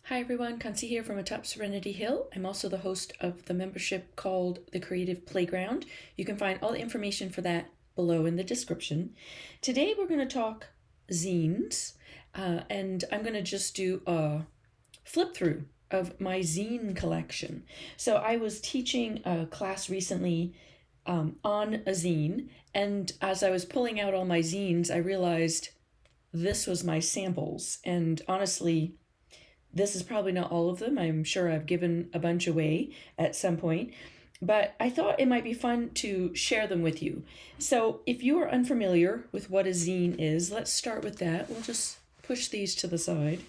Hi everyone, Kansi here from atop Serenity Hill. I'm also the host of the membership called The Creative Playground. You can find all the information for that below in the description. Today we're going to talk zines, and I'm going to just do a flip through of my zine collection. So I was teaching a class recently on a zine, and as I was pulling out all my zines, I realized this was my samples, and honestly, this is probably not all of them. I'm sure I've given a bunch away at some point, but I thought it might be fun to share them with you. So if you are unfamiliar with what a zine is, let's start with that. We'll just push these to the side.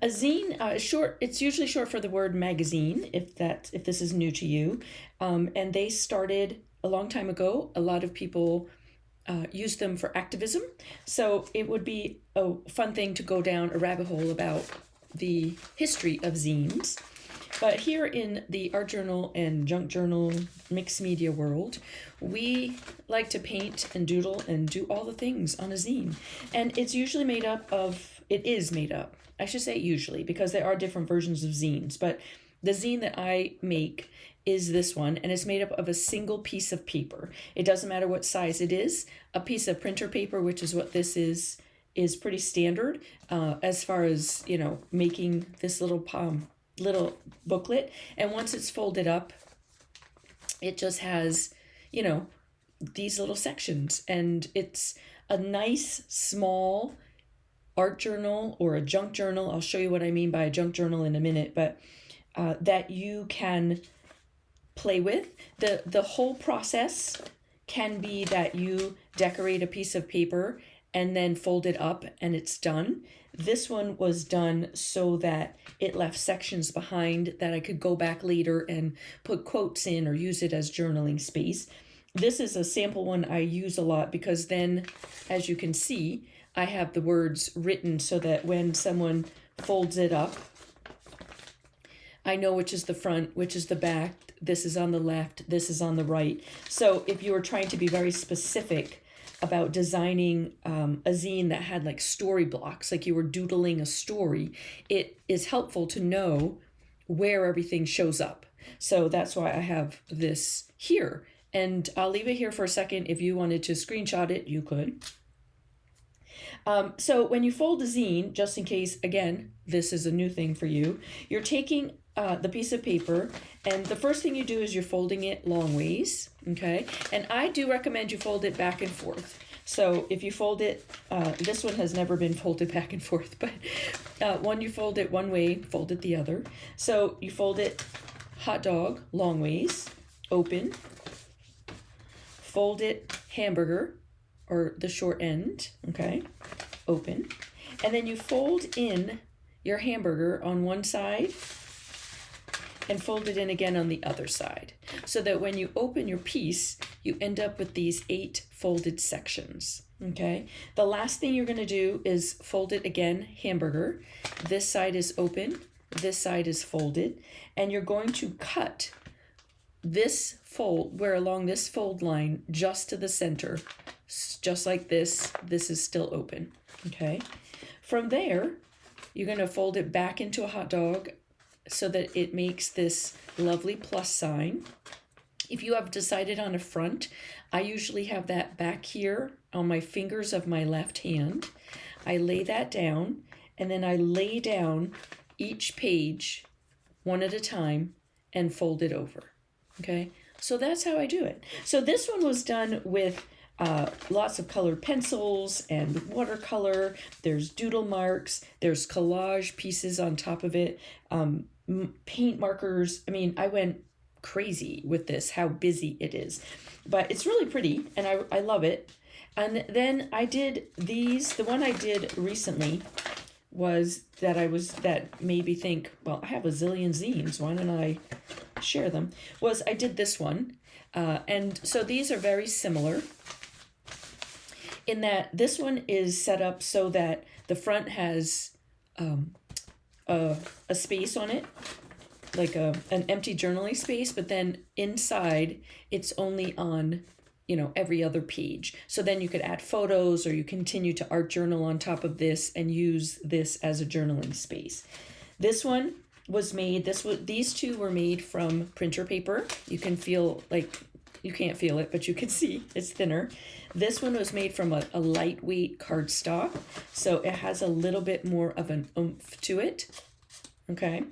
A zine is short. It's usually short for the word magazine, if this is new to you. And they started a long time ago. A lot of people use them for activism. So it would be a fun thing to go down a rabbit hole about the history of zines. But here in the art journal and junk journal mixed media world, we like to paint and doodle and do all the things on a zine. And it is made up, I should say usually, because there are different versions of zines, but the zine that I make is this one, and it's made up of a single piece of paper. It doesn't matter what size it is. A piece of printer paper, which is what this is pretty standard as far as, making this little booklet. And once it's folded up, it just has, these little sections, and it's a nice small art journal or a junk journal. I'll show you what I mean by a junk journal in a minute, but that you can play with. The whole process can be that you decorate a piece of paper and then fold it up and it's done. This one was done so that it left sections behind that I could go back later and put quotes in or use it as journaling space. This is a sample one I use a lot because then, as you can see, I have the words written so that when someone folds it up, I know which is the front, which is the back, this is on the left, this is on the right. So if you were trying to be very specific about designing a zine that had like story blocks, like you were doodling a story, it is helpful to know where everything shows up. So that's why I have this here. And I'll leave it here for a second. If you wanted to screenshot it, you could. So when you fold a zine, just in case, again, this is a new thing for you, you're taking the piece of paper, and the first thing you do is you're folding it long ways, okay? And I do recommend you fold it back and forth. So if you fold it, this one has never been folded back and forth, but when you fold it one way, fold it the other. So you fold it hot dog, long ways, open, fold it hamburger, or the short end, okay, open. And then you fold in your hamburger on one side and fold it in again on the other side, so that when you open your piece, you end up with these 8 folded sections, okay? The last thing you're gonna do is fold it again, hamburger. This side is open, this side is folded, and you're going to cut this fold, where along this fold line, just to the center, just like this. This is still open, okay? From there, you're gonna fold it back into a hot dog so that it makes this lovely plus sign. If you have decided on a front, I usually have that back here on my fingers of my left hand. I lay that down, and then I lay down each page one at a time and fold it over, okay? So that's how I do it. So this one was done with lots of colored pencils and watercolor. There's doodle marks, there's collage pieces on top of it, paint markers. I mean, I went crazy with this, how busy it is, but it's really pretty and I love it. And then I did these. The one I did recently was that made me think, well, I have a zillion zines, why don't I share them, was I did this one. And so these are very similar in that this one is set up so that the front has a space on it, like an empty journaling space, but then inside it's only on every other page. So then you could add photos, or you continue to art journal on top of this and use this as a journaling space. This one was made, these two were made from printer paper. You can feel, like, you can't feel it, but you can see it's thinner. This one was made from a lightweight cardstock, so it has a little bit more of an oomph to it. Okay,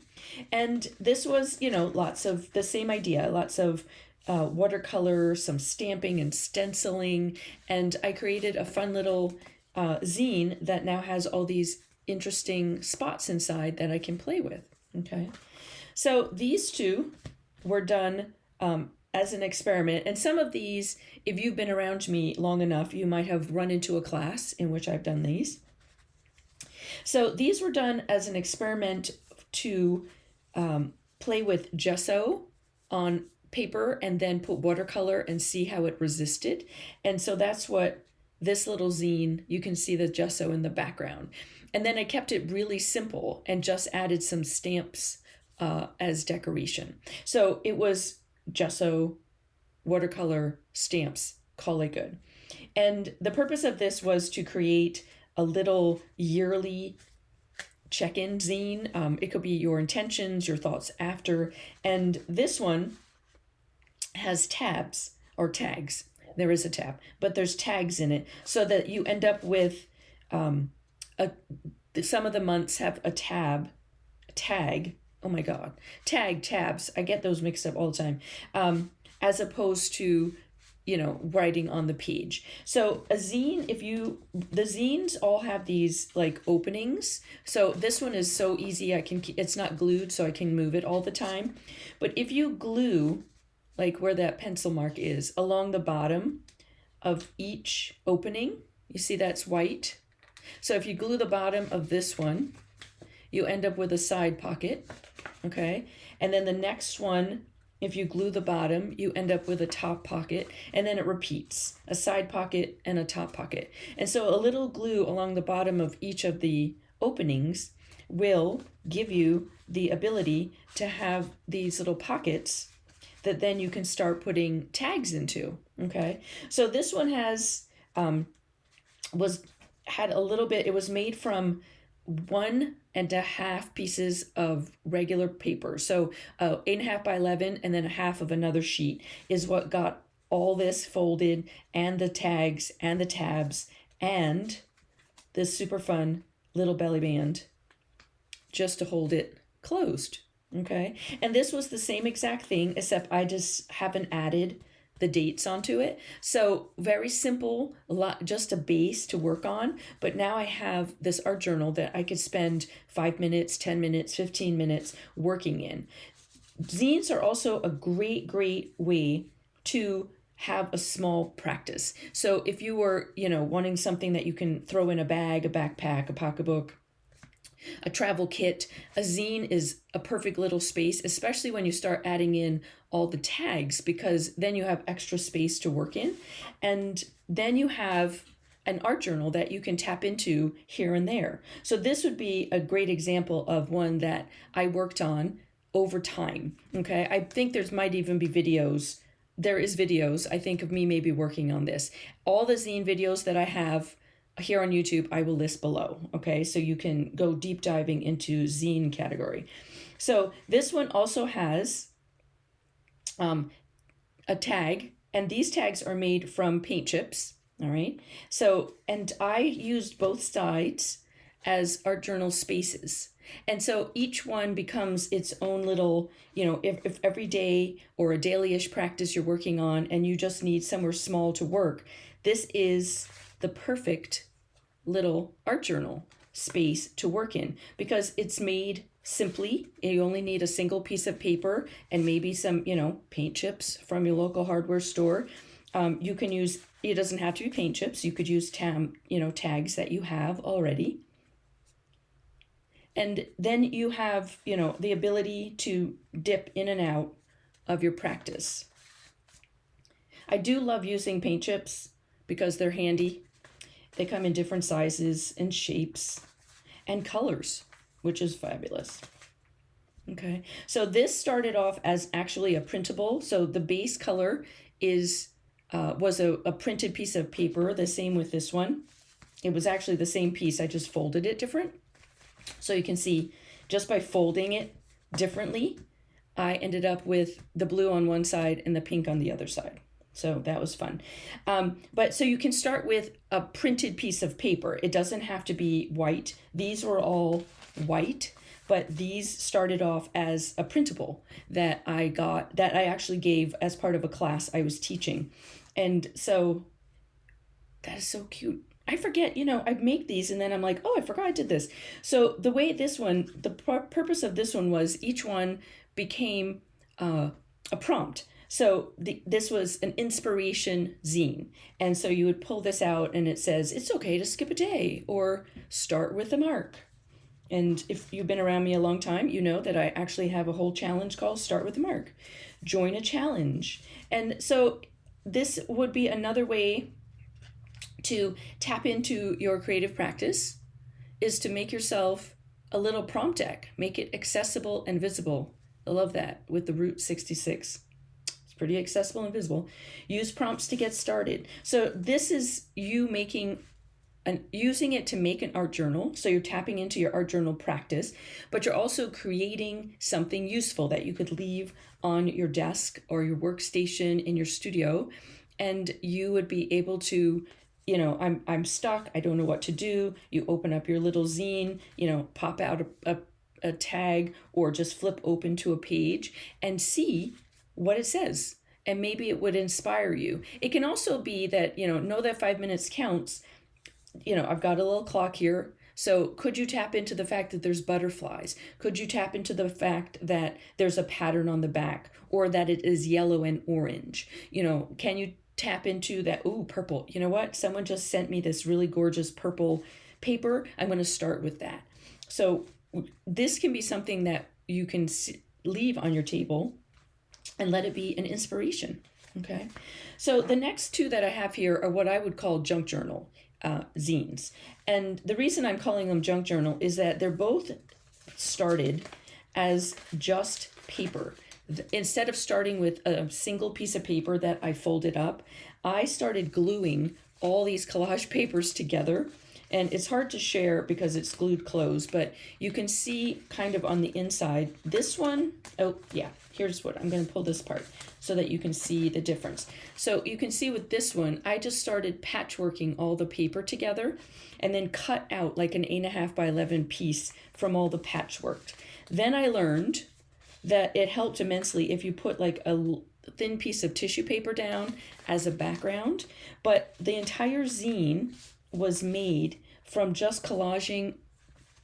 and this was, lots of the same idea, lots of watercolor, some stamping and stenciling, and I created a fun little zine that now has all these interesting spots inside that I can play with. Okay, so these two were done as an experiment, and some of these, if you've been around me long enough, you might have run into a class in which I've done these. So these were done as an experiment to play with gesso on paper and then put watercolor and see how it resisted. And so that's what this little zine, you can see the gesso in the background. And then I kept it really simple and just added some stamps as decoration. So it was gesso, watercolor, stamps, call it good. And the purpose of this was to create a little yearly check-in zine. It could be your intentions, your thoughts after. And this one has tabs or tags. There is a tab, but there's tags in it so that you end up with some of the months have a tag. Oh my God, tabs. I get those mixed up all the time. As opposed to, writing on the page. So a zine, the zines all have these like openings. So this one is so easy. It's not glued, so I can move it all the time. But if you glue, like where that pencil mark is, along the bottom of each opening, you see that's white. So if you glue the bottom of this one, you end up with a side pocket, okay? And then the next one, if you glue the bottom, you end up with a top pocket, and then it repeats, a side pocket and a top pocket. And so a little glue along the bottom of each of the openings will give you the ability to have these little pockets that then you can start putting tags into, okay? So this one had a little bit, it was made from 1.5 pieces of regular paper. So 8.5 by 11, and then a half of another sheet is what got all this folded, and the tags and the tabs and this super fun little belly band just to hold it closed. Okay, and this was the same exact thing, except I just haven't added the dates onto it. So very simple, just a base to work on. But now I have this art journal that I could spend 5 minutes, 10 minutes, 15 minutes working in. Zines are also a great way to have a small practice. So if you were, wanting something that you can throw in a bag, a backpack, a pocketbook, a travel kit, a zine is a perfect little space, especially when you start adding in all the tags, because then you have extra space to work in. And then you have an art journal that you can tap into here and there. So this would be a great example of one that I worked on over time. Okay, I think there might even be videos. There is videos, I think, of me maybe working on this. All the zine videos that I have here on YouTube, I will list below, okay? So you can go deep diving into zine category. So this one also has a tag, and these tags are made from paint chips, all right? So, and I used both sides as art journal spaces. And so each one becomes its own little, if every day or a daily-ish practice you're working on and you just need somewhere small to work, this is the perfect little art journal space to work in, because it's made simply. You only need a single piece of paper and maybe some, paint chips from your local hardware store. You can use, it doesn't have to be paint chips. You could use tags that you have already. And then you have, the ability to dip in and out of your practice. I do love using paint chips because they're handy. They come in different sizes and shapes and colors, which is fabulous. Okay, so this started off as actually a printable. So the base color is was a printed piece of paper, the same with this one. It was actually the same piece, I just folded it different. So you can see just by folding it differently, I ended up with the blue on one side and the pink on the other side. So that was fun. But so you can start with a printed piece of paper. It doesn't have to be white. These were all white, but these started off as a printable that I got, that I actually gave as part of a class I was teaching. And so that is so cute. I forget, I make these and then I'm like, oh, I forgot I did this. So the way this one, the purpose of this one was each one became a prompt. So this was an inspiration zine. And so you would pull this out and it says, it's okay to skip a day or start with a mark. And if you've been around me a long time, you know that I actually have a whole challenge called Start with a Mark. Join a challenge. And so this would be another way to tap into your creative practice, is to make yourself a little prompt deck. Make it accessible and visible. I love that with the Route 66. It's pretty accessible and visible. Use prompts to get started. So this is you using it to make an art journal. So you're tapping into your art journal practice, but you're also creating something useful that you could leave on your desk or your workstation in your studio. And you would be able to, I'm stuck, I don't know what to do. You open up your little zine, pop out a tag or just flip open to a page and see what it says. And maybe it would inspire you. It can also be that, know that 5 minutes counts. I've got a little clock here. So could you tap into the fact that there's butterflies? Could you tap into the fact that there's a pattern on the back or that it is yellow and orange? Can you tap into that? Ooh, purple. You know what? Someone just sent me this really gorgeous purple paper. I'm going to start with that. So this can be something that you can leave on your table and let it be an inspiration. Okay. So the next two that I have here are what I would call junk journal zines. And the reason I'm calling them junk journal is that they're both started as just paper. Instead of starting with a single piece of paper that I folded up, I started gluing all these collage papers together. And it's hard to share because it's glued closed, but you can see kind of on the inside, this one, oh yeah, here's what, I'm going to pull this apart so that you can see the difference. So you can see with this one, I just started patchworking all the paper together and then cut out like an 8.5 by 11 piece from all the patchwork. Then I learned that it helped immensely if you put like a thin piece of tissue paper down as a background, but the entire zine was made from just collaging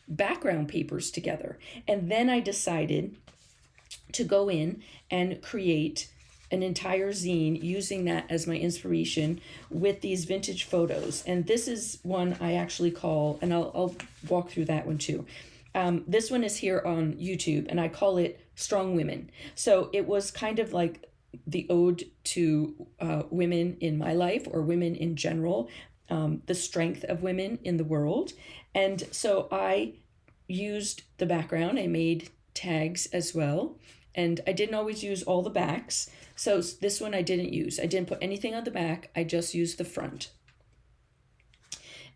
background papers together. And then I decided to go in and create an entire zine using that as my inspiration with these vintage photos. And this is one I actually call, and I'll walk through that one too. This one is here on YouTube and I call it Strong Women. So it was kind of like the ode to women in my life or women in general. The strength of women in the world. And so I used the background. I made tags as well. And I didn't always use all the backs. So this one I didn't use. I didn't put anything on the back. I just used the front.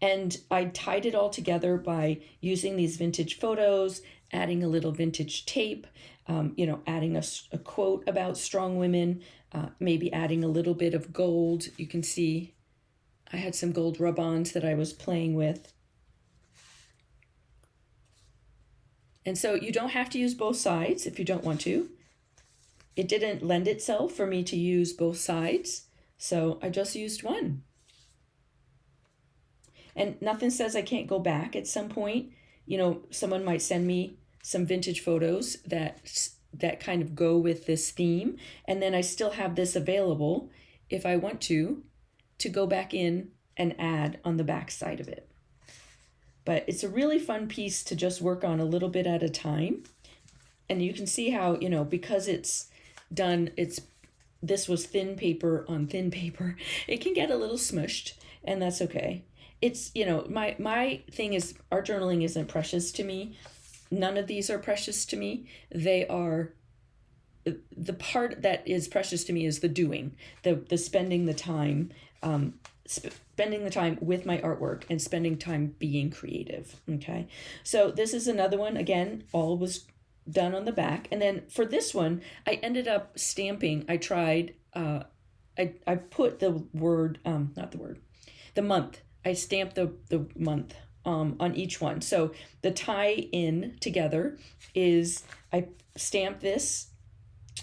And I tied it all together by using these vintage photos, adding a little vintage tape, adding a quote about strong women, maybe adding a little bit of gold. You can see I had some gold rub-ons that I was playing with. And so you don't have to use both sides if you don't want to. It didn't lend itself for me to use both sides, so I just used one. And nothing says I can't go back at some point. Someone might send me some vintage photos that kind of go with this theme, and then I still have this available if I want to go back in and add on the back side of it. But it's a really fun piece to just work on a little bit at a time. And you can see how, because it's done, this was thin paper on thin paper, it can get a little smushed, and that's okay. It's, my thing is art journaling isn't precious to me. None of these are precious to me. They are the part that is precious to me is the doing, the spending the time, spending the time with my artwork and spending time being creative. Okay, so this is another one. Again, all was done on the back. And then for this one, I ended up stamping. I tried, I put the word, not the word, the month. I stamped the month on each one. So the tie in together is, I stamp this,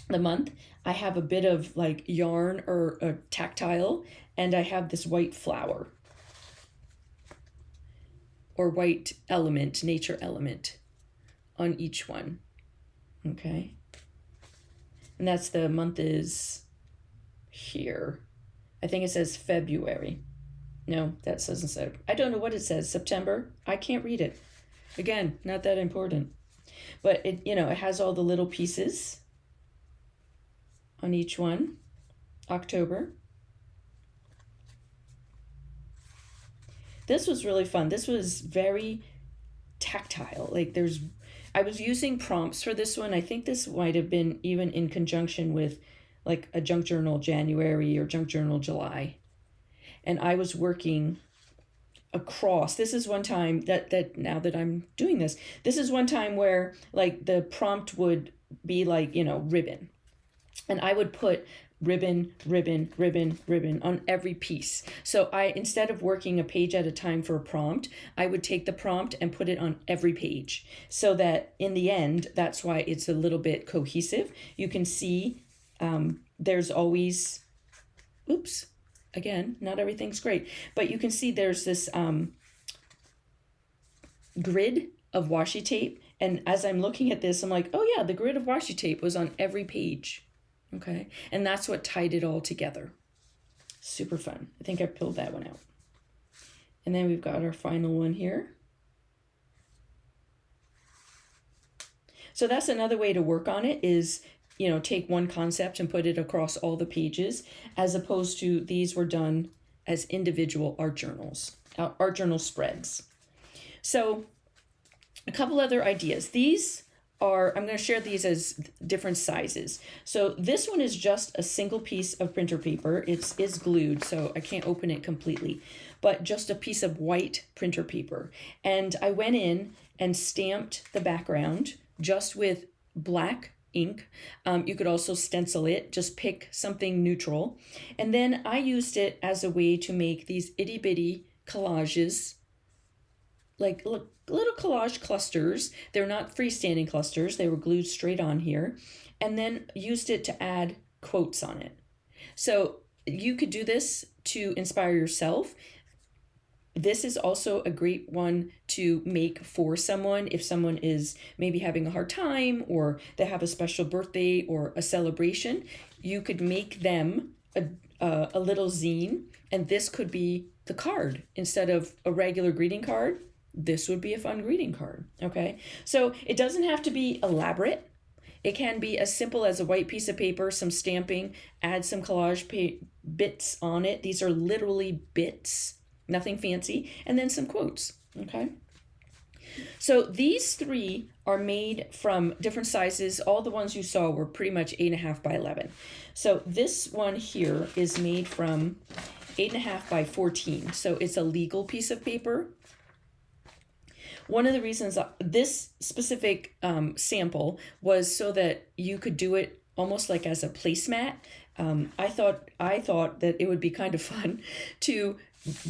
the month. I have a bit of like yarn or a tactile, and I have this white flower or white element, nature element on each one. Okay. And that's the month is here. I think it says February. No, that doesn't say. I don't know what it says. September. I can't read it. Again, not that important. But it, you know, it has all the little pieces on each one. October. This was really fun. This was very tactile. Like I was using prompts for this one. I think this might have been even in conjunction with like a junk journal January or junk journal July. And I was working across. This is one time that now that I'm doing this, this is one time where like the prompt would be like, you know, ribbon. And I would put ribbon, ribbon, ribbon, ribbon on every piece. So instead of working a page at a time for a prompt, I would take the prompt and put it on every page so that in the end, that's why it's a little bit cohesive. You can see there's always, oops, again, not everything's great, but you can see there's this grid of washi tape. And as I'm looking at this, I'm like, oh yeah, the grid of washi tape was on every page. Okay, and that's what tied it all together. Super fun. I think I pulled that one out. And then we've got our final one here. So that's another way to work on it is, you know, take one concept and put it across all the pages, as opposed to these were done as individual art journals, art journal spreads. So a couple other ideas. These are, I'm going to share these as different sizes. So this one is just a single piece of printer paper. It is glued, so I can't open it completely, but just a piece of white printer paper. And I went in and stamped the background just with black ink. You could also stencil it, just pick something neutral. And then I used it as a way to make these itty bitty collages, like little collage clusters. They're not freestanding clusters. They were glued straight on here, and then used it to add quotes on it. So you could do this to inspire yourself. This is also a great one to make for someone if someone is maybe having a hard time or they have a special birthday or a celebration. You could make them a little zine, and this could be the card. Instead of a regular greeting card, this would be a fun greeting card. Okay, so it doesn't have to be elaborate. It can be as simple as a white piece of paper, some stamping, add some collage bits on it. These are literally bits, nothing fancy, and then some quotes. Okay, so these three are made from different sizes. All the ones you saw were pretty much 8.5 by 11. So this one here is made from 8.5 by 14. So it's a legal piece of paper. One of the reasons this specific sample was so that you could do it almost like as a placemat. I thought that it would be kind of fun to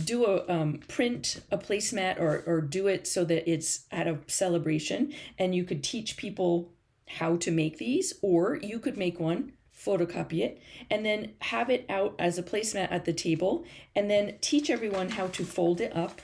do a print a placemat or do it so that it's at a celebration and you could teach people how to make these, or you could make one, photocopy it, and then have it out as a placemat at the table, and then teach everyone how to fold it up,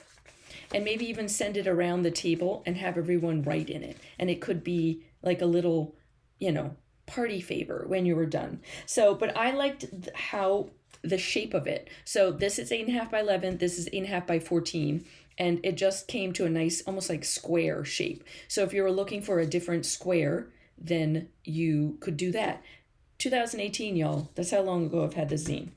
and maybe even send it around the table and have everyone write in it. And it could be like a little, you know, party favor when you were done. So, but I liked how the shape of it. So this is 8.5 by 11, this is 8.5 by 14, and it just came to a nice, almost like square shape. So if you were looking for a different square, then you could do that. 2018, y'all, that's how long ago I've had this zine.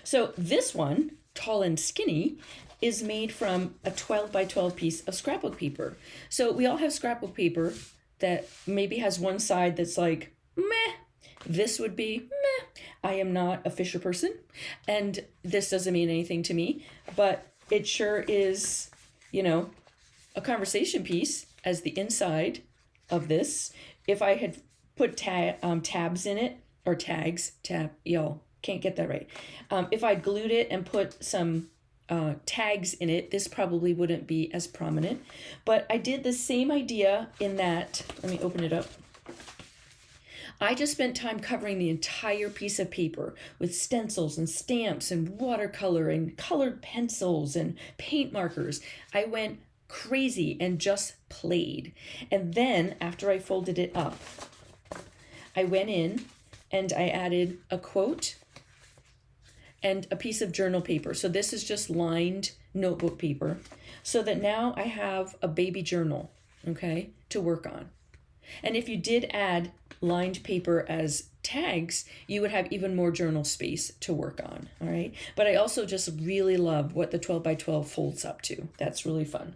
So this one, Tall and Skinny, is made from a 12 by 12 piece of scrapbook paper. So we all have scrapbook paper that maybe has one side that's like, meh. This would be, meh. I am not a Fisher person, and this doesn't mean anything to me, but it sure is, you know, a conversation piece as the inside of this. If I had put tabs in it, or tags, y'all can't get that right. If I glued it and put some tags in it, this probably wouldn't be as prominent. But I did the same idea in that, let me open it up. I just spent time covering the entire piece of paper with stencils and stamps and watercolor and colored pencils and paint markers. I went crazy and just played. And then after I folded it up, I went in and I added a quote and a piece of journal paper. So this is just lined notebook paper, so that now I have a baby journal, okay, to work on. And if you did add lined paper as tags, you would have even more journal space to work on, all right? But I also just really love what the 12 by 12 folds up to. That's really fun.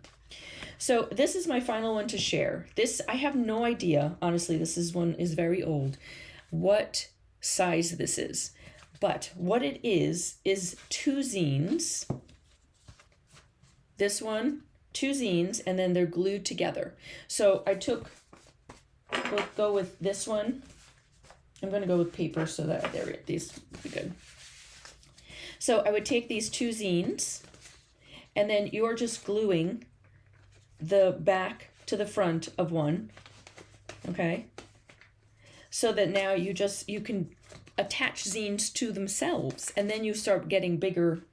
So this is my final one to share. This, I have no idea, honestly, this one is very old, what size this is. But what it is 2 zines. This one, 2 zines, and then they're glued together. So we'll go with this one. I'm going to go with paper so that these will be good. So I would take these 2 zines, and then you're just gluing the back to the front of one, okay? So that now you can attach zines to themselves, and then you start getting bigger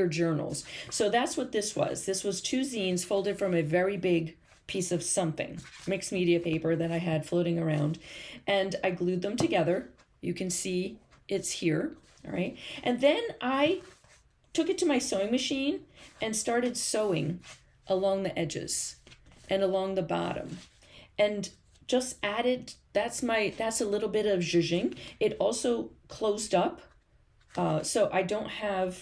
journals. So that's what this was. This was 2 zines folded from a very big piece of something, mixed media paper that I had floating around, and I glued them together. You can see it's here, all right? And then I took it to my sewing machine and started sewing along the edges and along the bottom, and just added, that's a little bit of zhuzhing. It also closed up, so I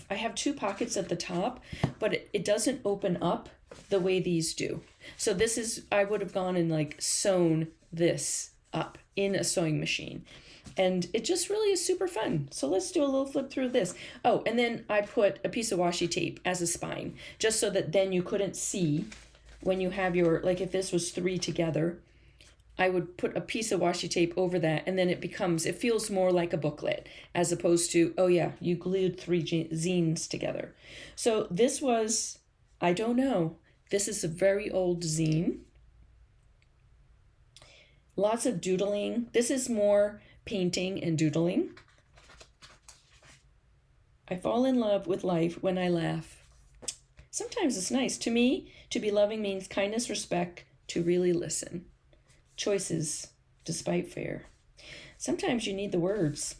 have 2 pockets at the top, but it doesn't open up the way these do. So this is, I would have gone and like sewn this up in a sewing machine, and it just really is super fun. So let's do a little flip through this. Oh, and then I put a piece of washi tape as a spine, just so that then you couldn't see when you have your, like if this was 3 together, I would put a piece of washi tape over that, and then it feels more like a booklet, as opposed to, oh yeah, you glued 3 zines together. So this was, I don't know, this is a very old zine. Lots of doodling. This is more painting and doodling. I fall in love with life when I laugh. Sometimes it's nice. To me, to be loving means kindness, respect, to really listen. Choices, despite fear. Sometimes you need the words.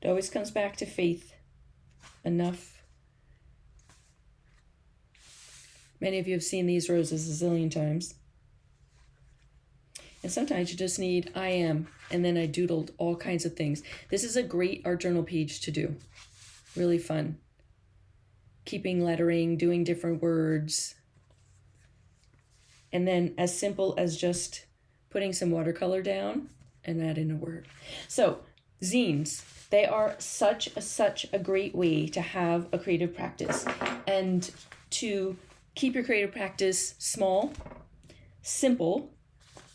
It always comes back to faith. Enough. Many of you have seen these roses a zillion times. And sometimes you just need I am, and then I doodled all kinds of things. This is a great art journal page to do. Really fun. Keeping lettering, doing different words. And then as simple as just putting some watercolor down and adding a word. So zines, they are such a great way to have a creative practice and to keep your creative practice small, simple.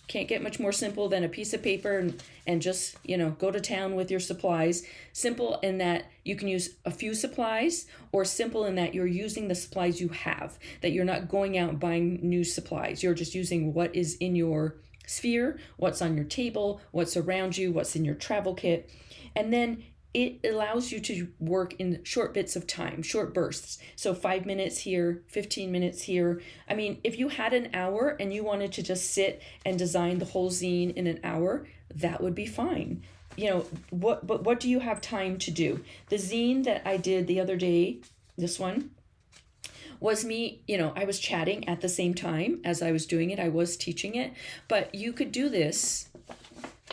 Can't get much more simple than a piece of paper and just, go to town with your supplies. Simple in that you can use a few supplies, or simple in that you're using the supplies you have, that you're not going out and buying new supplies. You're just using what is in your sphere, what's on your table, what's around you, what's in your travel kit. And then it allows you to work in short bits of time, short bursts. So 5 minutes here, 15 minutes here. I mean, if you had an hour and you wanted to just sit and design the whole zine in an hour, that would be fine. What do you have time to do? The zine that I did the other day, this one, was me, I was chatting at the same time as I was doing it. I was teaching it, but you could do this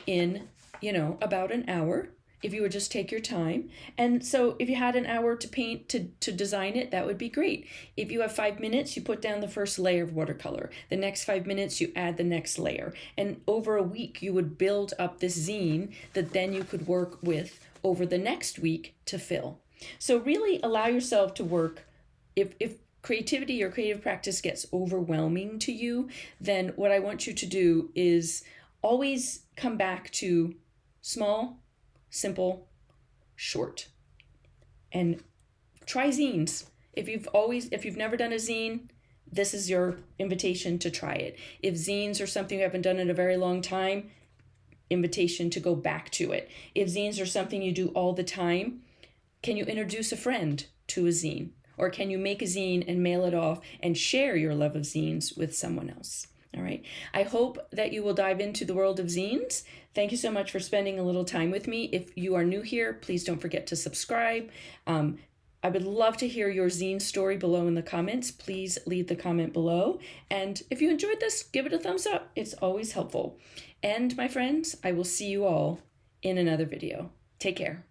in, about an hour. if you would just take your time. And so if you had an hour to paint, to design it, that would be great. If you have 5 minutes, you put down the first layer of watercolor. The next 5 minutes, you add the next layer. And over a week, you would build up this zine that then you could work with over the next week to fill. So really allow yourself to work. If creativity or creative practice gets overwhelming to you, then what I want you to do is always come back to small, simple, short, and try zines. If you've never done a zine, this is your invitation to try it. If zines are something you haven't done in a very long time, invitation to go back to it. If zines are something you do all the time, can you introduce a friend to a zine? Or can you make a zine and mail it off and share your love of zines with someone else? All right. I hope that you will dive into the world of zines. Thank you so much for spending a little time with me. If you are new here, please don't forget to subscribe. I would love to hear your zine story below in the comments. Please leave the comment below. And if you enjoyed this, give it a thumbs up. It's always helpful. And my friends, I will see you all in another video. Take care.